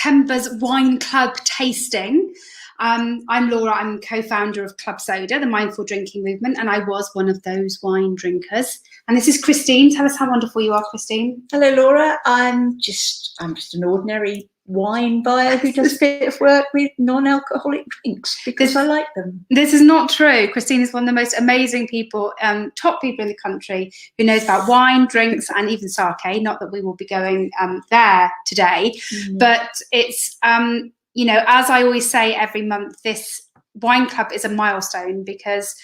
September's wine club tasting. I'm Laura, I'm co-founder of Club Soda, the mindful drinking movement, and I was one of those wine drinkers. And this is Christine. Tell us how wonderful you are, Christine. Hello, Laura. I'm just an ordinary wine buyer who does a bit of work with non-alcoholic drinks because I like them. This is not true. Christine is one of the most amazing people, top people in the country who knows about wine, drinks, and even sake. Not that we will be going there today, but it's, you know, as I always say every month, this wine club is a milestone because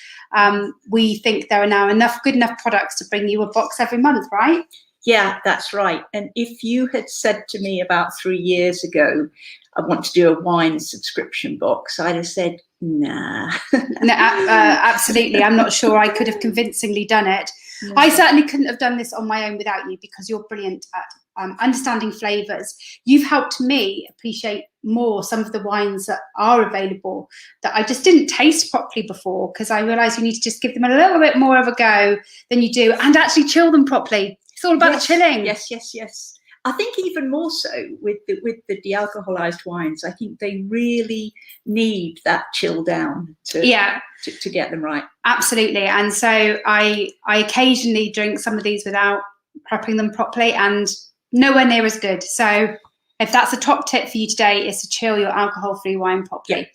we think there are now good enough products to bring you a box every month, right? Yeah, that's right. And if you had said to me about 3 years ago, I want to do a wine subscription box, I'd have said, nah. No, absolutely. I'm not sure I could have convincingly done it. No. I certainly couldn't have done this on my own without you because you're brilliant at understanding flavours. You've helped me appreciate more some of the wines that are available that I just didn't taste properly before because I realised you need to just give them a little bit more of a go than you do and actually chill them properly. It's all about the chilling. Yes. I think even more so with the de-alcoholized wines. I think they really need that chill down to get them right. Absolutely. And so I occasionally drink some of these without prepping them properly and nowhere near as good. So if that's a top tip for you today, is to chill your alcohol-free wine properly. Yeah.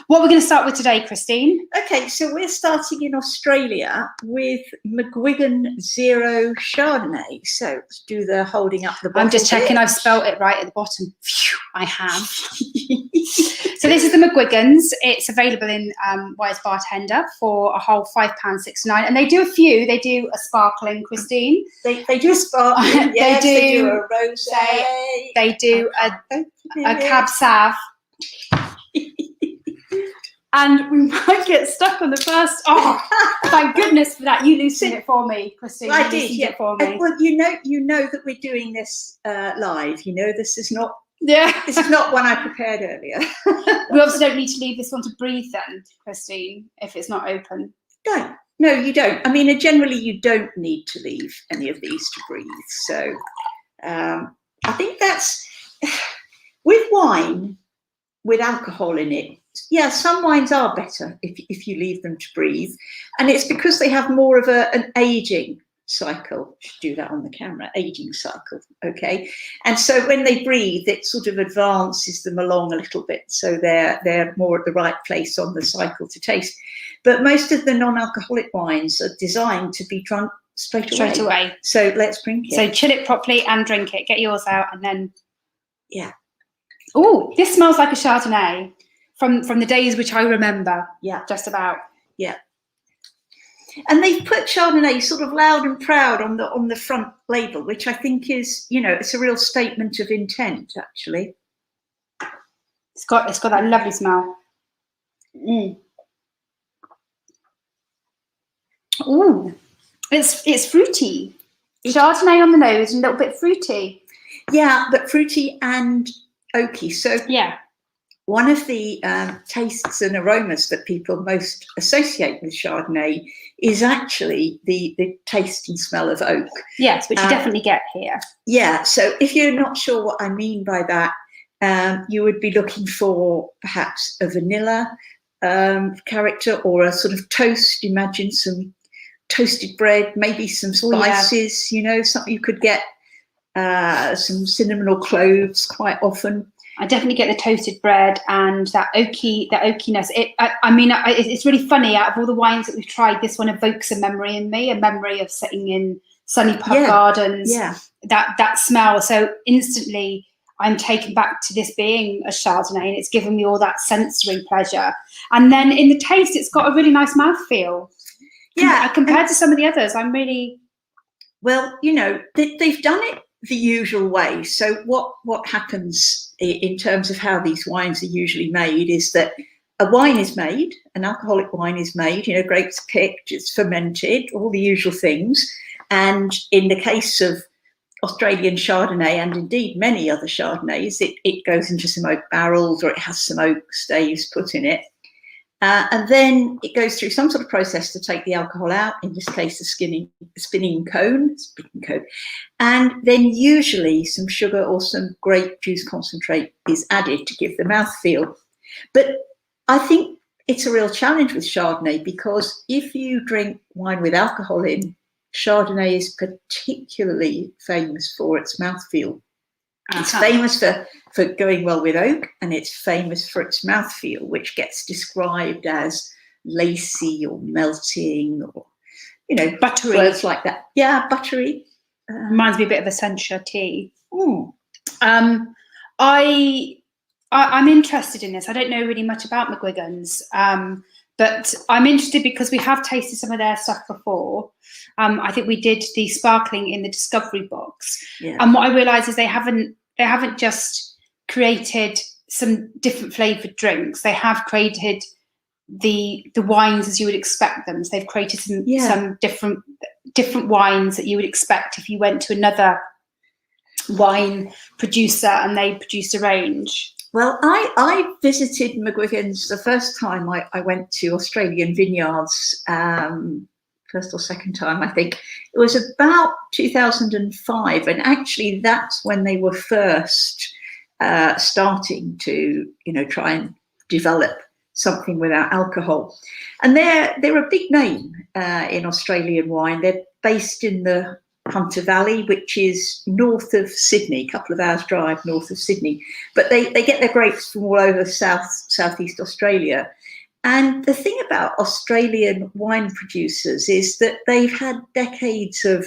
What we're going to start with today, Christine? Okay, so we're starting in Australia with Mcguigan Zero Chardonnay. So let's do the holding up the bottle. I'm just checking I've spelt it right at the bottom. Phew, I have. So this is the Mcguigans. It's available in Wise Bartender for a whole £5.69. And they do a few. They do a sparkling, Christine. They do a sparkling, yes. They do a rosé. They do a cab sav. And we might get stuck on the first. Oh, thank goodness for that. You loosened it for me, Christine. I did, yeah. It for me. Well, you know that we're doing this live. You know, this is not. Yeah, this is not one I prepared earlier. We obviously don't need to leave this one to breathe then, Christine, if it's not open. No, you don't. I mean, generally you don't need to leave any of these to breathe. So I think that's, with wine, with alcohol in it, yeah, some wines are better if you leave them to breathe. And it's because they have more of an aging cycle. Should do that on the camera, aging cycle, okay? And so when they breathe, it sort of advances them along a little bit. So they're more at the right place on the cycle to taste. But most of the non-alcoholic wines are designed to be drunk straight away. So let's drink it. So chill it properly and drink it. Get yours out and then. Yeah. Oh, this smells like a Chardonnay from the days which I remember. Yeah. Just about. Yeah. And they've put Chardonnay sort of loud and proud on the front label, which I think is, you know, it's a real statement of intent, actually. It's got that lovely smell. Mm. Ooh, it's fruity. Chardonnay on the nose and a little bit fruity. Yeah, but fruity and oaky. So yeah. One of the tastes and aromas that people most associate with Chardonnay is actually the taste and smell of oak. Yes, which you definitely get here. Yeah, so if you're not sure what I mean by that, you would be looking for perhaps a vanilla character or a sort of toast. Imagine some toasted bread, maybe some spices, you know, something you could get some cinnamon or cloves quite often. I definitely get the toasted bread and that oakiness. It's really funny. Out of all the wines that we've tried, this one evokes a memory in me, a memory of sitting in sunny pub gardens. Yeah. That smell. So instantly, I'm taken back to this being a Chardonnay, and it's given me all that sensory pleasure. And then in the taste, it's got a really nice mouthfeel. Yeah, compared to some of the others, I'm really. Well, you know, they've done it the usual way. So what happens in terms of how these wines are usually made is that a wine is made, an alcoholic wine is made, you know, grapes are picked, it's fermented, all the usual things. And in the case of Australian Chardonnay, and indeed many other Chardonnays, it goes into some oak barrels or it has some oak staves put in it. And then it goes through some sort of process to take the alcohol out, in this case, the spinning cone. And then usually some sugar or some grape juice concentrate is added to give the mouthfeel. But I think it's a real challenge with Chardonnay, because if you drink wine with alcohol in, Chardonnay is particularly famous for its mouthfeel. It's famous for going well with oak, and it's famous for its mouthfeel, which gets described as lacy or melting, or, you know, buttery. Words like that. Yeah, buttery. Reminds me a bit of Essentia tea. Mm. I'm interested in this. I don't know really much about Mcguigan's, but I'm interested because we have tasted some of their stuff before. I think we did the sparkling in the Discovery box, and what I realise is they haven't just created some different flavoured drinks. They have created the wines as you would expect them. So they've created some different wines that you would expect if you went to another wine producer and they produced a range. Well, I visited Mcguigan's the first time I went to Australian vineyards, first or second time, I think. It was about 2005, and actually that's when they were first starting to, you know, try and develop something without alcohol. And they're a big name in Australian wine. They're based in the Hunter Valley, which is north of Sydney, a couple of hours drive north of Sydney. But they get their grapes from all over southeast Australia. And the thing about Australian wine producers is that they've had decades of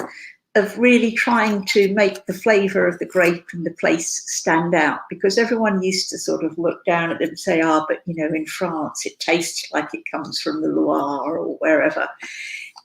really trying to make the flavour of the grape and the place stand out, because everyone used to sort of look down at them and say, but, you know, in France, it tastes like it comes from the Loire or wherever.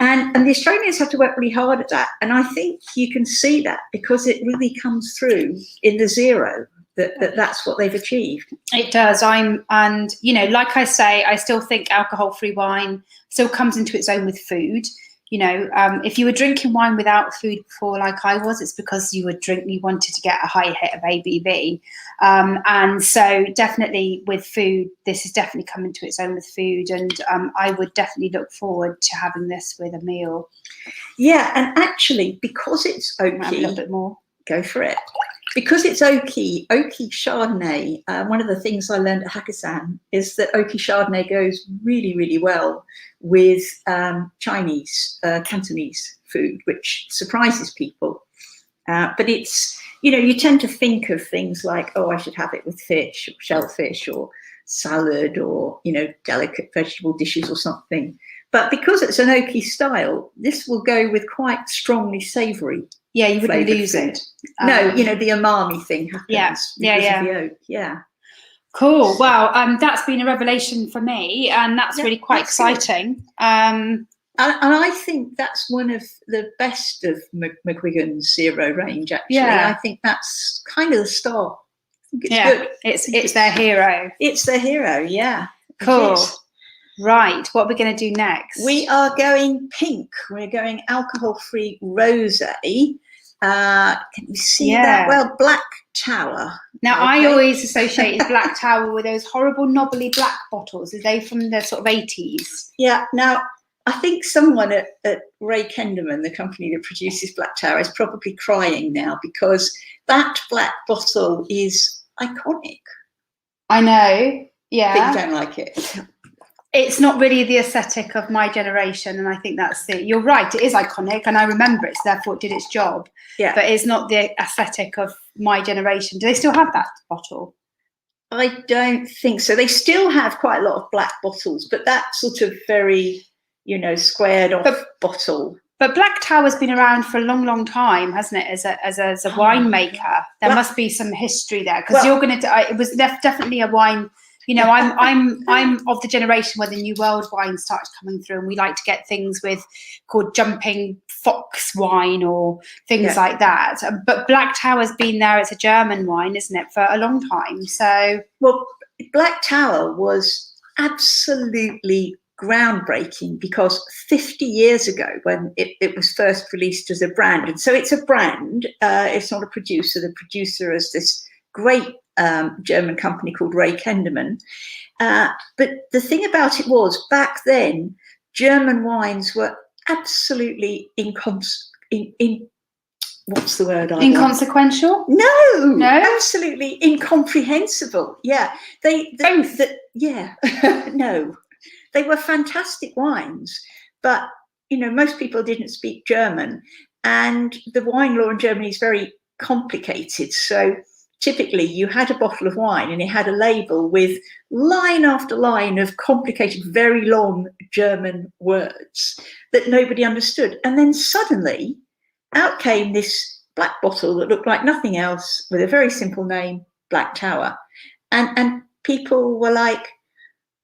And the Australians have to work really hard at that. And I think you can see that because it really comes through in the zero, that's what they've achieved. It does. And, you know, like I say, I still think alcohol-free wine still comes into its own with food. You know, if you were drinking wine without food before, like I was, it's because you wanted to get a high hit of ABV. And so definitely with food, this is definitely coming to its own with food. And I would definitely look forward to having this with a meal. Yeah, and actually, because it's oaky, a little bit more. Go for it. Because it's oaky Chardonnay, one of the things I learned at Hakkasan is that oaky Chardonnay goes really, really well with Chinese, Cantonese food, which surprises people. But it's, you know, you tend to think of things like, I should have it with fish or shellfish or salad or, you know, delicate vegetable dishes or something. But because it's an oaky style, this will go with quite strongly savoury. Yeah, you wouldn't lose food. it. No, you know, the umami thing happens. Yeah. Of the oak. Yeah. Cool. Well, that's been a revelation for me, and that's really quite exciting. And I think that's one of the best of Mcguigan's zero range, actually. I think that's kind of the star. I think it's good. It's their hero. It's their hero, yeah. Cool. Right, what are we going to do next? We are going pink. We're going alcohol-free rosé. Can you see that? Well, Black Tower. Now, I always associated Black Tower with those horrible knobbly black bottles. Are they from the sort of 80s? Yeah. Now, I think someone at Ray Kenderman, the company that produces Black Tower, is probably crying now because that black bottle is iconic. I know. Yeah. But you don't like it. It's not really the aesthetic of my generation, and I think that's it. You're right, it is iconic, and I remember it, so therefore it did its job. Yeah. But it's not the aesthetic of my generation. Do they still have that bottle? I don't think so. They still have quite a lot of black bottles, but that sort of very, you know, squared off bottle. But Black Tower's been around for a long, long time, hasn't it? As a winemaker, there must be some history there, because you're going to. It was definitely a wine. You know, I'm of the generation where the New World wine started coming through, and we like to get things called Jumping Fox wine or things like that. But Black Tower's been there. It's a German wine, isn't it, for a long time? So, well, Black Tower was absolutely groundbreaking because 50 years ago, when it was first released as a brand, and so it's a brand. It's not a producer. The producer is this great German company called Ray Kenderman. But the thing about it was, back then, German wines were absolutely what's the word? Inconsequential? No, absolutely incomprehensible. Yeah, no, they were fantastic wines, but most people didn't speak German, and the wine law in Germany is very complicated. So typically, you had a bottle of wine, and it had a label with line after line of complicated, very long German words that nobody understood, and then suddenly out came this black bottle that looked like nothing else with a very simple name, Black Tower. And people were like,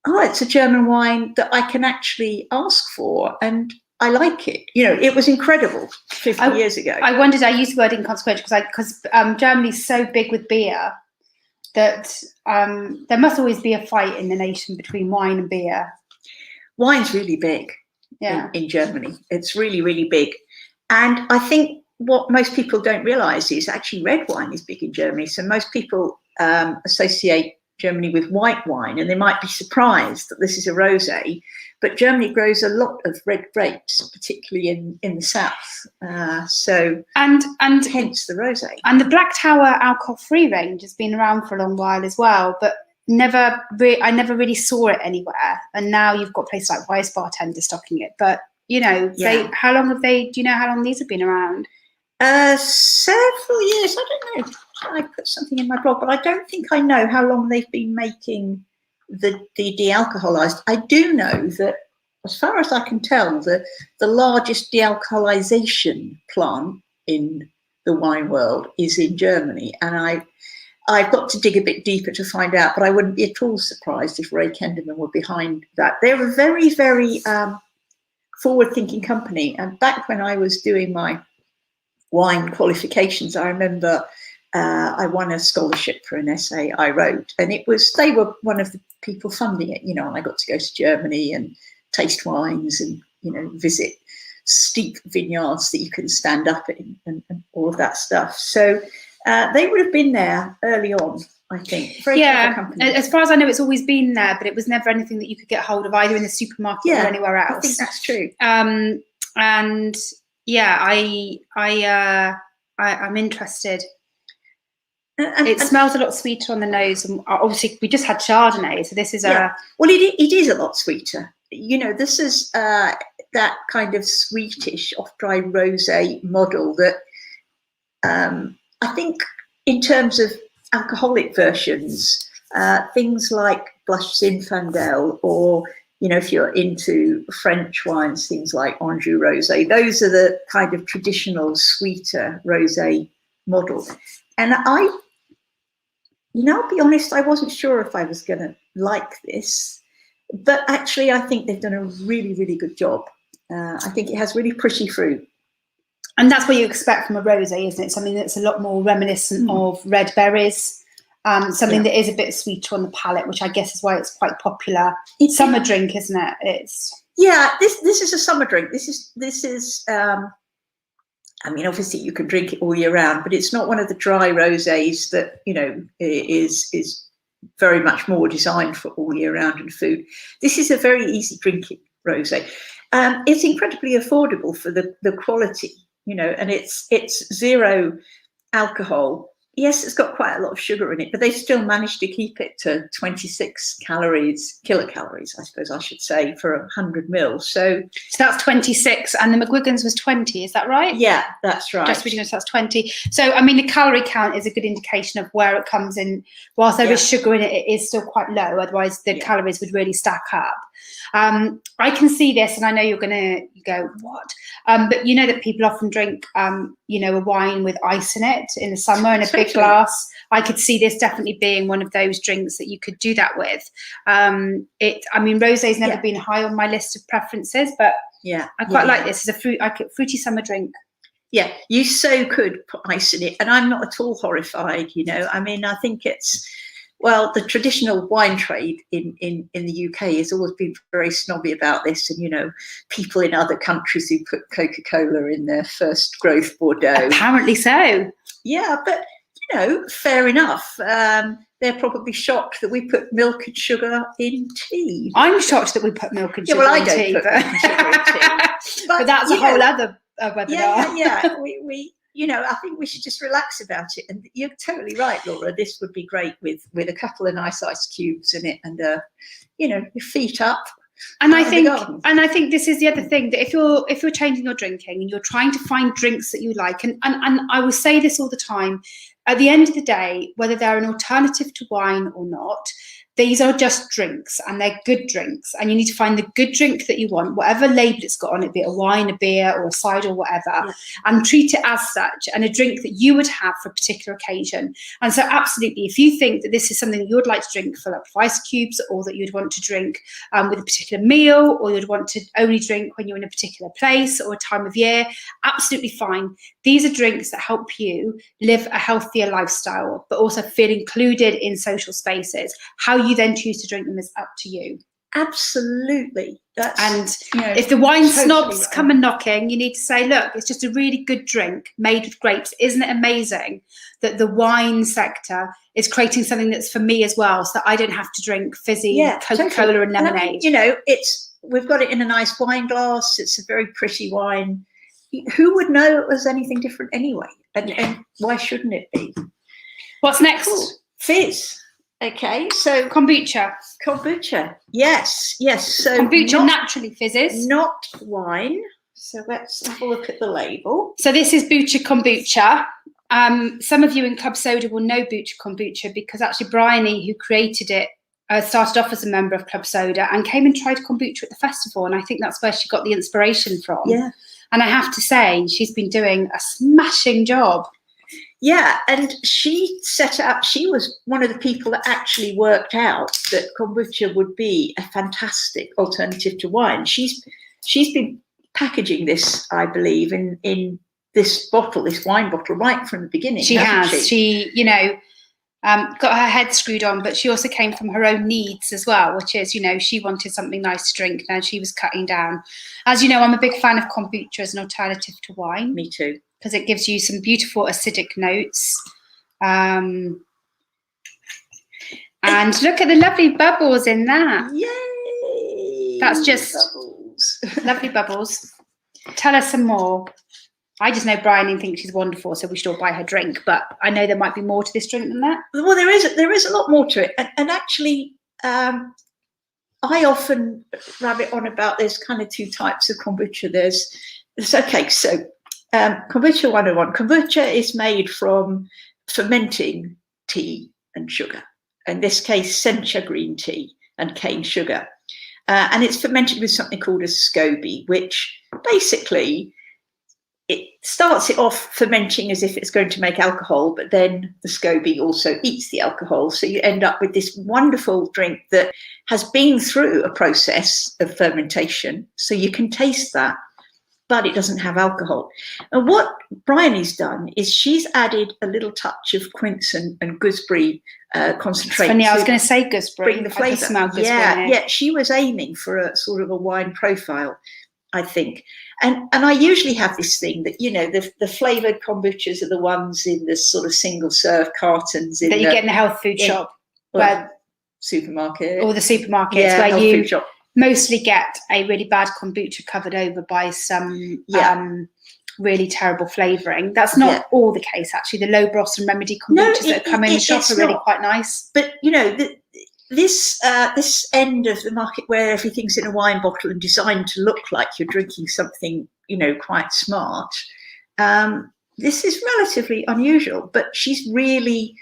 oh, it's a German wine that I can actually ask for, and I like it. It was incredible 50 years ago. I wondered, I used the word inconsequential because Germany's so big with beer that there must always be a fight in the nation between wine and beer. Wine's really big in Germany. It's really, really big. And I think what most people don't realise is actually red wine is big in Germany. So most people associate Germany with white wine, and they might be surprised that this is a rosé. But Germany grows a lot of red grapes, particularly in the south. And hence the rosé. And the Black Tower alcohol-free range has been around for a long while as well, but I never really saw it anywhere. And now you've got places like Weiss Bartender stocking it, but. How long have they? Do you know how long these have been around? Several years. I don't know. I put something in my blog, but I don't think I know how long they've been making the dealcoholized. I do know that, as far as I can tell, the largest dealcoholization plant in the wine world is in Germany, and I've got to dig a bit deeper to find out. But I wouldn't be at all surprised if Ray Kenderman were behind that. They're a very, very forward-thinking company. And back when I was doing my wine qualifications, I remember I won a scholarship for an essay I wrote, and they were one of the people funding it, and I got to go to Germany and taste wines and visit steep vineyards that you can stand up in and all of that stuff. So they would have been there early on, I think. Very clever company. As far as I know, it's always been there, but it was never anything that you could get hold of either in the supermarket or anywhere else. I think that's true. I'm interested. It smells a lot sweeter on the nose, and obviously we just had Chardonnay, so this is well, it is a lot sweeter. This is that kind of sweetish off-dry rosé model that I think, in terms of alcoholic versions, things like Blush Zinfandel, or if you're into French wines, things like Anjou Rosé, those are the kind of traditional sweeter rosé model. And I'll be honest, I wasn't sure if I was going to like this, but actually I think they've done a really, really good job. I think it has really pretty fruit. And that's what you expect from a rosé, isn't it? Something that's a lot more reminiscent of red berries, something that is a bit sweeter on the palate, which I guess is why it's quite popular. It's summer drink, isn't it? This is a summer drink. This is. Obviously you can drink it all year round, but it's not one of the dry rosés that is very much more designed for all year round and food. This is a very easy drinking rosé. It's incredibly affordable for the quality. And it's zero alcohol. Yes, it's got quite a lot of sugar in it, but they still managed to keep it to 26 kilocalories, I suppose I should say, for 100 ml. So that's 26, and the Mcguigan's was 20. Is that right? Yeah, that's right. Just reading this, that's 20. So, the calorie count is a good indication of where it comes in. Whilst there is sugar in it, it is still quite low. Otherwise, the calories would really stack up. I can see this, and I know you're going to go, what? But that people often drink, a wine with ice in it in the summer in a big glass. I could see this definitely being one of those drinks that you could do that with. Rosé's never been high on my list of preferences, but I quite like this as a fruity summer drink. Yeah, you so could put ice in it, and I'm not at all horrified. I think it's. Well, the traditional wine trade in the UK has always been very snobby about this, and people in other countries who put Coca-Cola in their first growth Bordeaux. Apparently so. Yeah, but fair enough. they're probably shocked that we put milk and sugar in tea. I'm shocked that we put milk and sugar well, I in don't tea. put milk and sugar in tea. But that's a whole other webinar. Yeah. We I think we should just relax about it. And you're totally right, Laura. This would be great with a couple of nice ice cubes in it, and your feet up. And I think this is the other thing, that if you're changing your drinking and you're trying to find drinks that you like, and I will say this all the time, at the end of the day, whether they're an alternative to wine or not, these are just drinks, and they're good drinks, and you need to find the good drink that you want, whatever label it's got on it, be it a wine, a beer, or a cider, or whatever, and treat it as such, and a drink that you would have for a particular occasion. And so absolutely, if you think that this is something you would like to drink full up of ice cubes, or that you'd want to drink with a particular meal, or you'd want to only drink when you're in a particular place or a time of year, absolutely fine. These are drinks that help you live a healthier lifestyle, but also feel included in social spaces. How you then choose to drink them is up to you. Absolutely. If the wine totally snobs come and knocking, you need to say, look, it's just a really good drink made with grapes. Isn't it amazing that the wine sector is creating something that's for me as well, so that I don't have to drink fizzy Coca-Cola totally. And lemonade? And we've got it in a nice wine glass. It's a very pretty wine. Who would know it was anything different anyway? And why shouldn't it be? What's next? Cool. Fizz. Okay, so kombucha. Yes. So kombucha naturally fizzes, not wine. So let's have a look at the label. So this is Bucha kombucha. Some of you in Club Soda will know Bucha kombucha because actually Bryony, who created it, started off as a member of Club Soda and came and tried kombucha at the festival, and I think that's where she got the inspiration from. Yeah. And I have to say, she's been doing a smashing job. Yeah, and she set up, she was one of the people that actually worked out that kombucha would be a fantastic alternative to wine. She's been packaging this, I believe, in this bottle, this wine bottle, right from the beginning. She has. She got her head screwed on, but she also came from her own needs as well, which is, she wanted something nice to drink. Now she was cutting down. As you know, I'm a big fan of kombucha as an alternative to wine. Me too. Because it gives you some beautiful acidic notes. And look at the lovely bubbles in that. Yay! That's just bubbles. Lovely bubbles. Tell us some more. I just know Bryony thinks she's wonderful, so we should all buy her drink. But I know there might be more to this drink than that. Well, there is a lot more to it. And actually, I often rabbit on about there's kind of two types of kombucha. Kombucha 101. Kombucha is made from fermenting tea and sugar. In this case, sencha green tea and cane sugar. And it's fermented with something called a SCOBY, which basically it starts it off fermenting as if it's going to make alcohol, but then the SCOBY also eats the alcohol. So you end up with this wonderful drink that has been through a process of fermentation. So you can taste that, but it doesn't have alcohol. And what Bryony's done is she's added a little touch of quince and gooseberry concentrate. Funny, I was going to say gooseberry. Bring the flavour. Yeah, she was aiming for a sort of a wine profile, I think. And I usually have this thing that, the flavoured kombuchas are the ones in the sort of single serve cartons. That you get in the health food shop. Supermarket. Or the supermarkets where you food shop. Mostly get a really bad kombucha covered over by some really terrible flavouring. That's not all the case, actually. The low bros and remedy kombuchas that come in the shop are really quite nice. But, this end of the market where everything's in a wine bottle and designed to look like you're drinking something, quite smart, this is relatively unusual. But she's really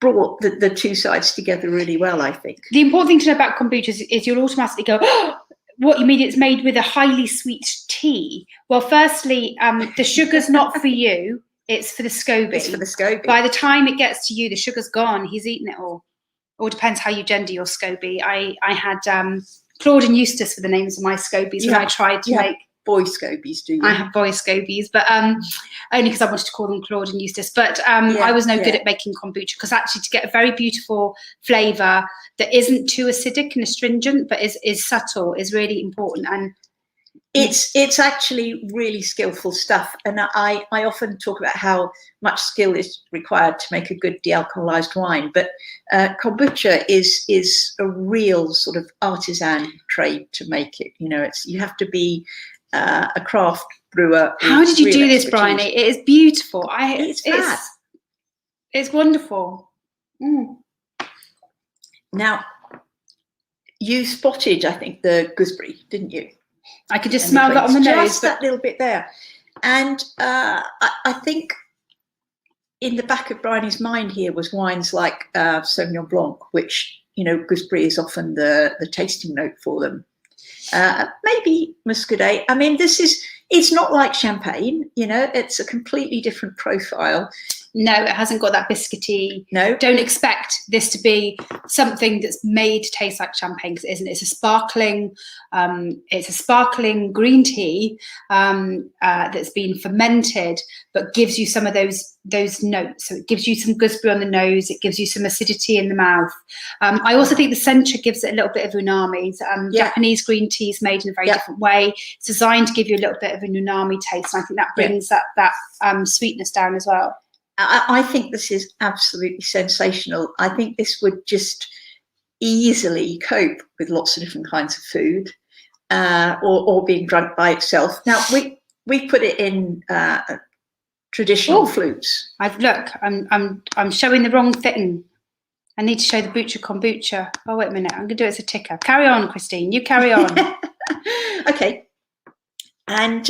brought the two sides together really well, I think. The important thing to know about kombucha is you'll automatically go, oh, what you mean it's made with a highly sweet tea? Well, firstly, the sugar's not for you, it's for the SCOBY. It's for the SCOBY. By the time it gets to you, the sugar's gone, he's eaten it all. Or depends how you gender your SCOBY. I had Claude and Eustace were the names of my SCOBYs when I tried to make boy SCOBYs, do you? I have boy SCOBYs, but only because I wanted to call them Claude and Eustace. But I was no good at making kombucha, because actually to get a very beautiful flavour that isn't too acidic and astringent, but is subtle, is really important. And It's actually really skillful stuff, and I often talk about how much skill is required to make a good dealcoholized wine. But kombucha is a real sort of artisan trade to make it. You know, you have to be a craft brewer. How did you do this, Brian? It is beautiful. It's wonderful. Now, you spotted, I think, the gooseberry, didn't you? I could just smell that on the nose. Just that little bit there. And I think in the back of Bryony's mind here was wines like Sauvignon Blanc, which, you know, gooseberry is often the tasting note for them. Maybe Muscadet. I mean, it's not like champagne, you know, it's a completely different profile. No, it hasn't got that biscuity. No. Don't expect this to be something that's made to taste like champagne, because it isn't. It's a sparkling green tea that's been fermented, but gives you some of those notes. So it gives you some gooseberry on the nose. It gives you some acidity in the mouth. I also think the center gives it a little bit of umami. Japanese green tea is made in a very different way. It's designed to give you a little bit of an umami taste. And I think that brings that sweetness down as well. I think this is absolutely sensational. I think this would just easily cope with lots of different kinds of food, or being drunk by itself. Now we put it in traditional flutes. I'm showing the wrong thing. I need to show the Bucha Kombucha. Oh, wait a minute. I'm going to do it as a ticker. Carry on, Christine. You carry on. Okay. And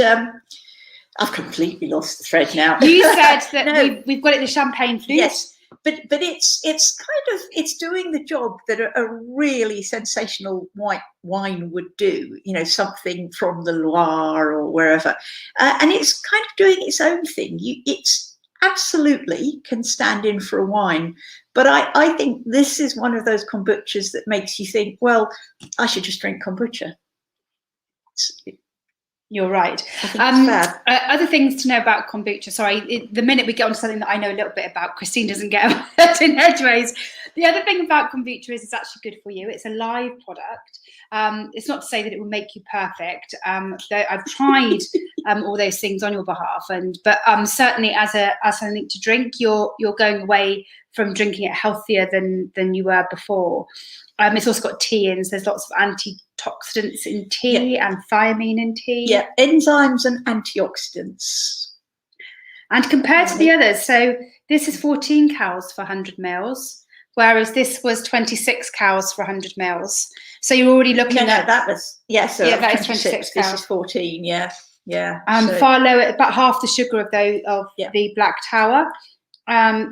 I've completely lost the thread now. You said that we've got it in the champagne flute. Yes, but it's doing the job that a really sensational white wine would do. You know, something from the Loire or wherever, and it's kind of doing its own thing. It's absolutely can stand in for a wine, but I think this is one of those kombuchas that makes you think, well, I should just drink kombucha. You're right. Other things to know about kombucha. Sorry, the minute we get on to something that I know a little bit about, Christine doesn't get in hedgeways. The other thing about kombucha is it's actually good for you. It's a live product. It's not to say that it will make you perfect. I've tried all those things on your behalf, but certainly as something to drink, you're going away from drinking it healthier than you were before. It's also got teins. So there's lots of antioxidants in tea and thiamine in tea. Yeah, enzymes and antioxidants. And compared to the others, so this is 14 calories for 100 mils, whereas this was 26 calories for 100 mils. So you're already looking at that was so that is 26 This is 14. Yeah. Far lower, about half the sugar of the Black Tower.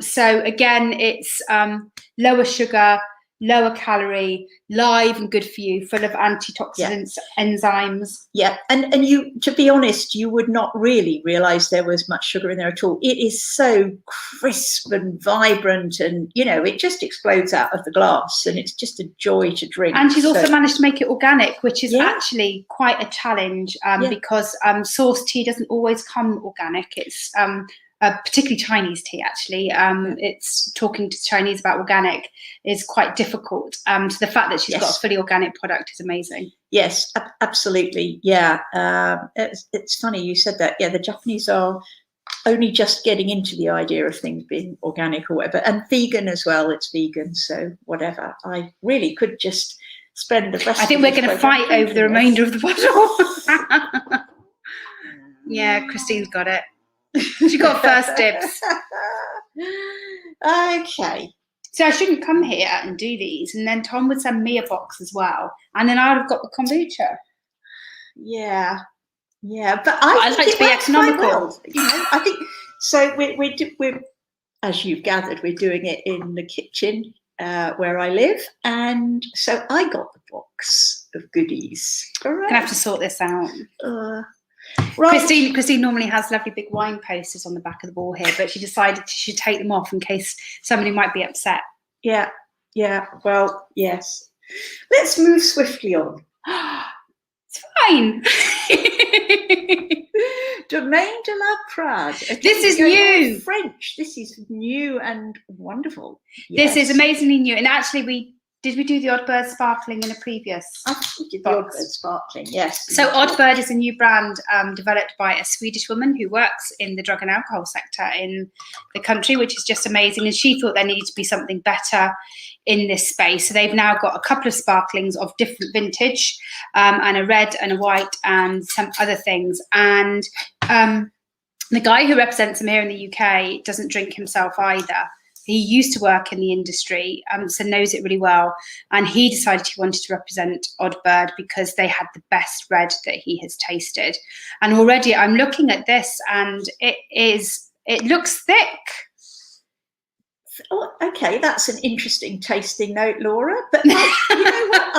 So again, it's lower sugar, lower calorie, live and good for you, full of antioxidants, enzymes. Yeah, and you, to be honest, you would not really realise there was much sugar in there at all. It is so crisp and vibrant, and you know, it just explodes out of the glass, and it's just a joy to drink. And she's also managed to make it organic, which is actually quite a challenge because sourced tea doesn't always come organic. It's particularly Chinese tea, actually. It's talking to Chinese about organic is quite difficult. So the fact that she's got a fully organic product is amazing. Yes, absolutely. Yeah, it's funny you said that. Yeah, the Japanese are only just getting into the idea of things being organic or whatever, and vegan as well. It's vegan, so whatever. I really could just spend the rest. I think we're going to fight over the remainder of the bottle. Yeah, Christine's got it. She got first dibs. Okay. So I shouldn't come here and do these, and then Tom would send me a box as well, and then I'd have got the kombucha. Yeah, but I'd like to be economical. Well, you know, I think so. We're as you've gathered, we're doing it in the kitchen where I live, and so I got the box of goodies. Gonna have to sort this out. Right. Christine normally has lovely big wine posters on the back of the wall here, but she decided she should take them off in case somebody might be upset. Yeah. Well, yes. Let's move swiftly on. It's fine. Domaine de la Prade. This is new. French. This is new and wonderful. Yes. This is amazingly new, and actually we Did we do the Odd Bird Sparkling in a previous? I think we did the box? Odd Bird Sparkling, yes. So Odd Bird is a new brand developed by a Swedish woman who works in the drug and alcohol sector in the country, which is just amazing. And she thought there needed to be something better in this space. So they've now got a couple of sparklings of different vintage, and a red and a white and some other things. And the guy who represents them here in the UK doesn't drink himself either. He used to work in the industry, so knows it really well. And he decided he wanted to represent Odd Bird because they had the best red that he has tasted. And already I'm looking at this and it looks thick. Oh, okay, that's an interesting tasting note, Laura. But you know what?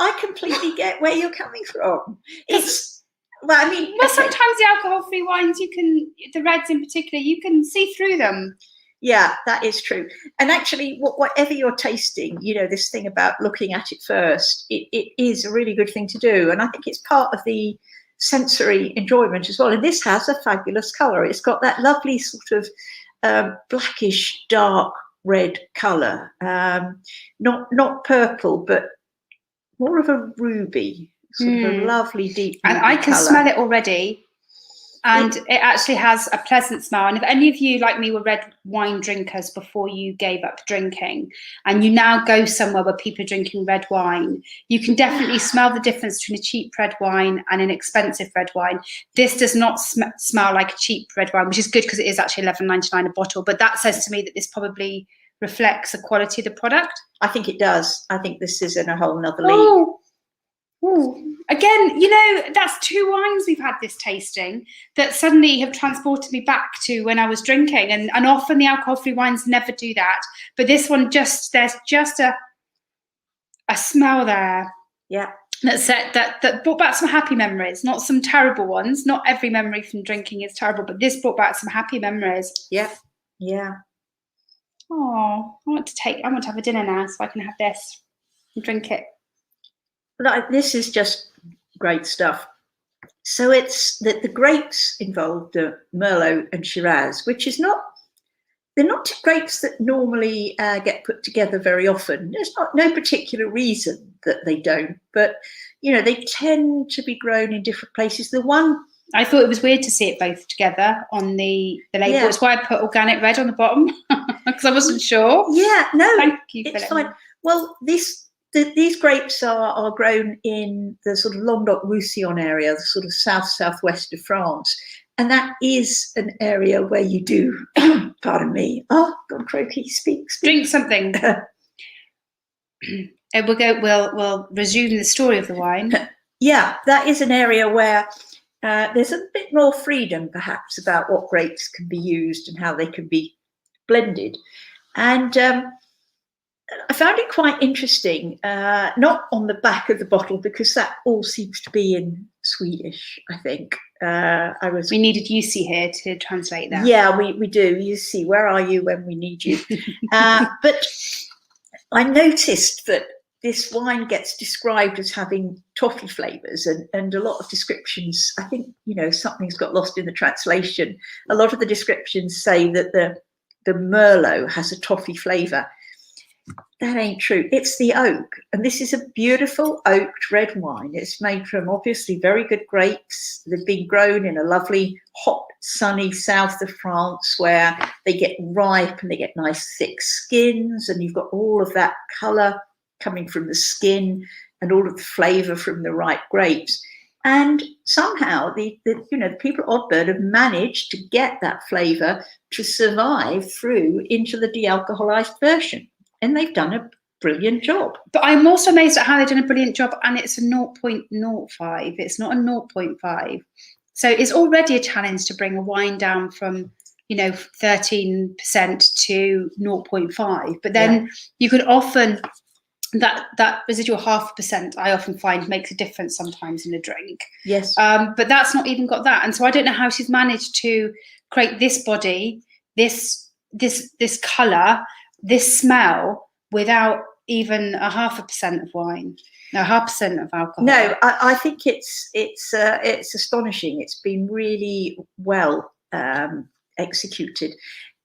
I completely get where you're coming from. Sometimes the alcohol-free wines, the reds in particular, you can see through them. Yeah, that is true. And actually, whatever you're tasting, this thing about looking at it first, it is a really good thing to do. And I think it's part of the sensory enjoyment as well. And this has a fabulous colour. It's got that lovely sort of blackish, dark red colour. Not purple, but more of a ruby, sort of a lovely deep ruby. And I can colour. smell it already. And it actually has a pleasant smell. And if any of you, like me, were red wine drinkers before you gave up drinking, and you now go somewhere where people are drinking red wine, you can definitely smell the difference between a cheap red wine and an expensive red wine. This does not smell like a cheap red wine, which is good because it is actually $11.99 a bottle. But that says to me that this probably reflects the quality of the product. I think it does. I think this is in a whole nother league. Ooh. Again, that's two wines we've had this tasting that suddenly have transported me back to when I was drinking. And often the alcohol-free wines never do that. But this one, there's just a smell there. Yeah. That brought back some happy memories, not some terrible ones. Not every memory from drinking is terrible, but this brought back some happy memories. Yeah. Yeah. Oh, I want to have a dinner now so I can have this and drink it. This is just great stuff. So it's the grapes involved are Merlot and Shiraz, which is they're not grapes that normally get put together very often. There's no particular reason that they don't, but they tend to be grown in different places. The one I thought it was weird to see it both together on the label. Yeah. That's why I put organic red on the bottom because I wasn't sure. Yeah, no, thank you. It's fine. Well, these grapes are grown in the sort of Languedoc-Roussillon area, the sort of southwest of France. And that is an area where you do, pardon me, oh, God, croaky, speak. Drink something. We'll resume the story of the wine. Yeah, that is an area where there's a bit more freedom, perhaps, about what grapes can be used and how they can be blended. And I found it quite interesting, not on the back of the bottle, because that all seems to be in Swedish, I think. We needed Jussi here to translate that. Yeah, we do. Jussi, where are you when we need you? But I noticed that this wine gets described as having toffee flavours and a lot of descriptions. I think, something's got lost in the translation. A lot of the descriptions say that the Merlot has a toffee flavour. That ain't true. It's the oak. And this is a beautiful oaked red wine. It's made from obviously very good grapes. They've been grown in a lovely, hot, sunny south of France where they get ripe and they get nice thick skins. And you've got all of that colour coming from the skin and all of the flavour from the ripe grapes. And somehow the people at Odd Bird have managed to get that flavour to survive through into the de-alcoholized version. And they've done a brilliant job. But I'm also amazed at how they've done a brilliant job, and it's a 0.05. It's not a 0.5. So it's already a challenge to bring a wine down from, 13% to 0.5. But then you could often, that residual 0.5%, I often find makes a difference sometimes in a drink. Yes. But that's not even got that. And so I don't know how she's managed to create this body, this colour, this smell without even 0.5% of wine, 0.5% of alcohol. No, I think it's astonishing. It's been really well executed.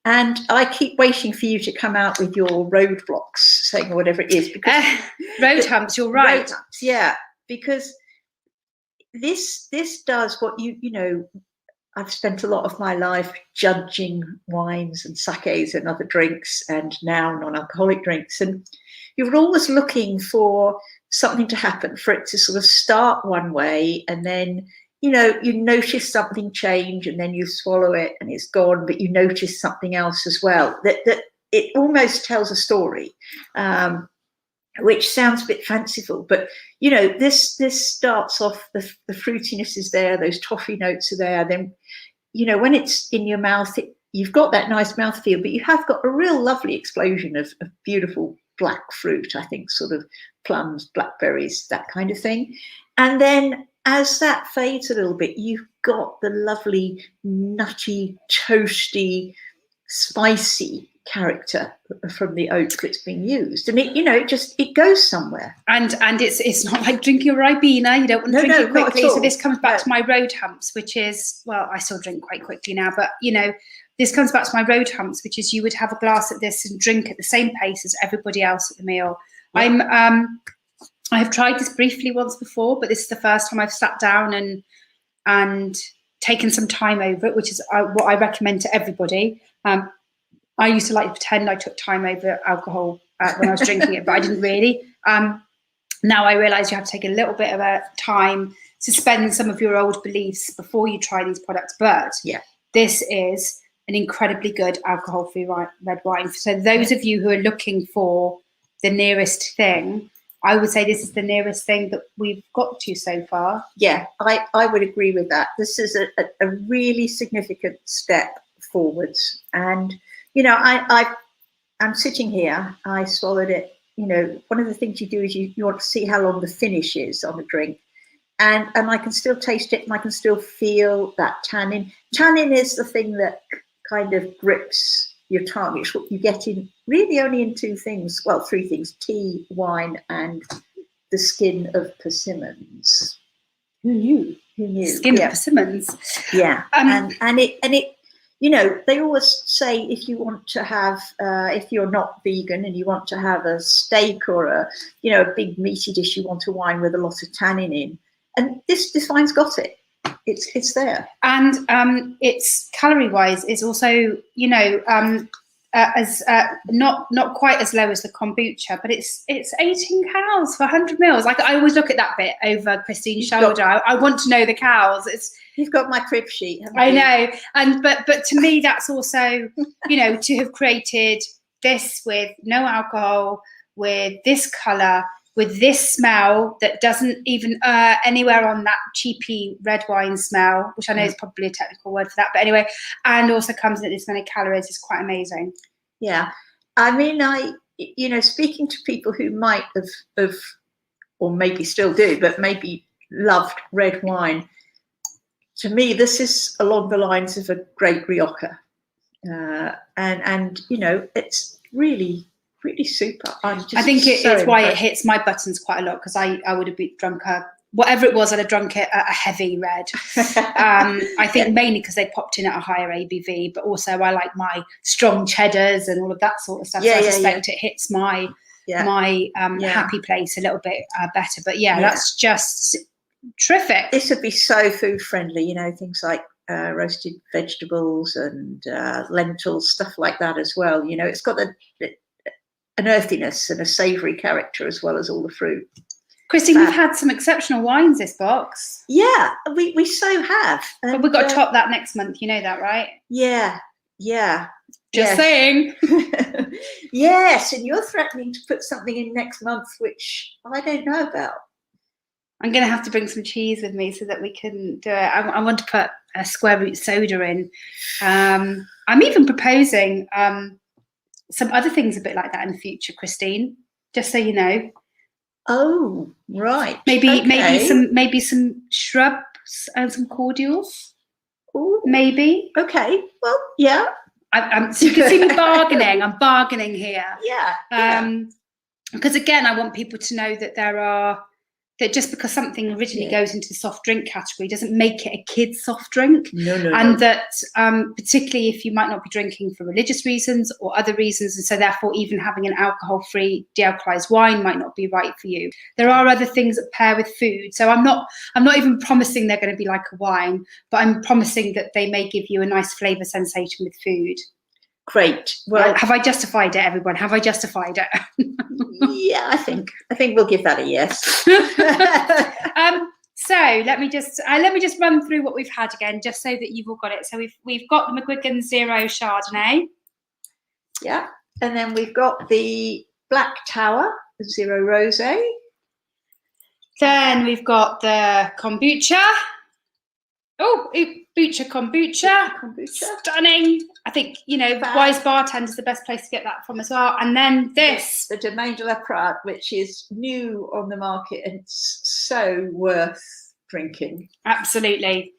And I keep waiting for you to come out with your roadblocks, saying whatever it is, because road humps. You're right. Road humps, yeah, because this does what you know. I've spent a lot of my life judging wines and sakes and other drinks, and now non-alcoholic drinks, and you're always looking for something to happen, for it to sort of start one way, and then you notice something change, and then you swallow it and it's gone, but you notice something else as well. That it almost tells a story, which sounds a bit fanciful, but this starts off, the fruitiness is there, those toffee notes are there. Then when it's in your mouth, you've got that nice mouthfeel, but you have got a real lovely explosion of beautiful black fruit. I think sort of plums, blackberries, that kind of thing. And then as that fades a little bit, you've got the lovely nutty, toasty, spicy character from the oak that's being used, and it goes somewhere. And it's not like drinking a Ribena. You don't want to drink it quickly. So this comes back to my road humps, which is, well, I still drink quite quickly now, but this comes back to my road humps, which is you would have a glass of this and drink at the same pace as everybody else at the meal. Yeah. I have tried this briefly once before, but this is the first time I've sat down and taken some time over it, which is what I recommend to everybody. I used to like to pretend I took time over alcohol when I was drinking it, but I didn't really. Now I realise you have to take a little bit of a time, suspend some of your old beliefs before you try these products. But this is an incredibly good alcohol-free red wine. So those of you who are looking for the nearest thing, I would say this is the nearest thing that we've got to so far. Yeah, I would agree with that. This is a really significant step forwards. And, I'm sitting here, I swallowed it. One of the things you do is you want to see how long the finish is on a drink. And I can still taste it, and I can still feel that tannin. Tannin is the thing that kind of grips your tongue. It's what you get in really only in three things: tea, wine, and the skin of persimmons. Who knew? Skin of persimmons. Yeah. And it they always say if you want to have if you're not vegan and you want to have a steak or a big meaty dish, you want a wine with a lot of tannin in, and this wine's got it. It's there. And it's calorie wise is also as not quite as low as the kombucha, but it's 18 calories for 100 mils. Like I always look at that bit over Christine's shoulder. I want to know the calories. You've got my crib sheet, haven't you? I know, and but to me that's also to have created this with no alcohol, with this colour, with this smell that doesn't even anywhere on that cheapy red wine smell, which I know is probably a technical word for that, but anyway, and also comes in at this many calories, is quite amazing. Yeah, I mean, speaking to people who might have, or maybe still do, but maybe loved red wine, to me, this is along the lines of a great Rioja, and it's really super. I think it's why it hits my buttons quite a lot, because I would have drunk whatever it was, I'd have drunk it at a heavy red. I think mainly because they popped in at a higher ABV, but also I like my strong cheddars and all of that sort of stuff. So I suspect it hits my happy place a little bit better. But that's just terrific. This would be so food friendly, things like roasted vegetables and lentils, stuff like that as well. It's got an earthiness and a savoury character as well as all the fruit. Christine, we've had some exceptional wines this box. Yeah, we so have. But we've got to top that next month. You know that, right? Yeah. Just saying. Yes, and you're threatening to put something in next month, which I don't know about. I'm going to have to bring some cheese with me so that we can do it. I want to put a square root soda in. I'm even proposing some other things a bit like that in the future, Christine, just so you know. Oh, right. Maybe some shrubs and some cordials. Ooh. Maybe. Okay. Well, yeah. So you can see me bargaining. I'm bargaining here. Yeah. Because again, I want people to know that there are that just because something originally goes into the soft drink category doesn't make it a kid's soft drink. No. That particularly if you might not be drinking for religious reasons or other reasons, and so therefore even having an alcohol-free dealcoholized wine might not be right for you. There are other things that pair with food. So I'm not even promising they're going to be like a wine, but I'm promising that they may give you a nice flavour sensation with food. Great. Well, have I justified it, everyone? Have I justified it? Yeah, I think we'll give that a yes. So let me just run through what we've had again, just so that you've all got it. So we've got the Mcguigan Zero Chardonnay. Yeah, and then we've got the Black Tower Zero Rosé. Then we've got the Kombucha. Oh, Kombucha. Stunning. I think, Wise Bartender's the best place to get that from as well. And then this. The Domaine de la Prade, which is new on the market and it's so worth drinking. Absolutely.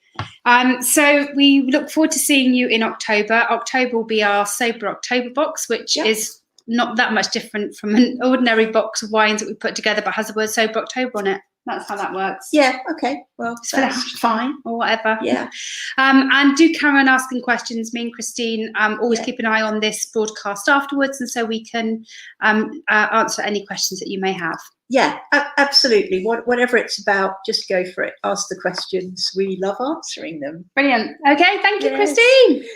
So we look forward to seeing you in October. October will be our Sober October box, which is not that much different from an ordinary box of wines that we put together, but has the word Sober October on it. That's how that works. Yeah, okay. Well, that's fine. Or whatever. Yeah. And do carry on asking questions. Me and Christine always keep an eye on this broadcast afterwards, and so we can answer any questions that you may have. Yeah, absolutely. Whatever it's about, just go for it. Ask the questions. We love answering them. Brilliant. Okay, thank you, Christine.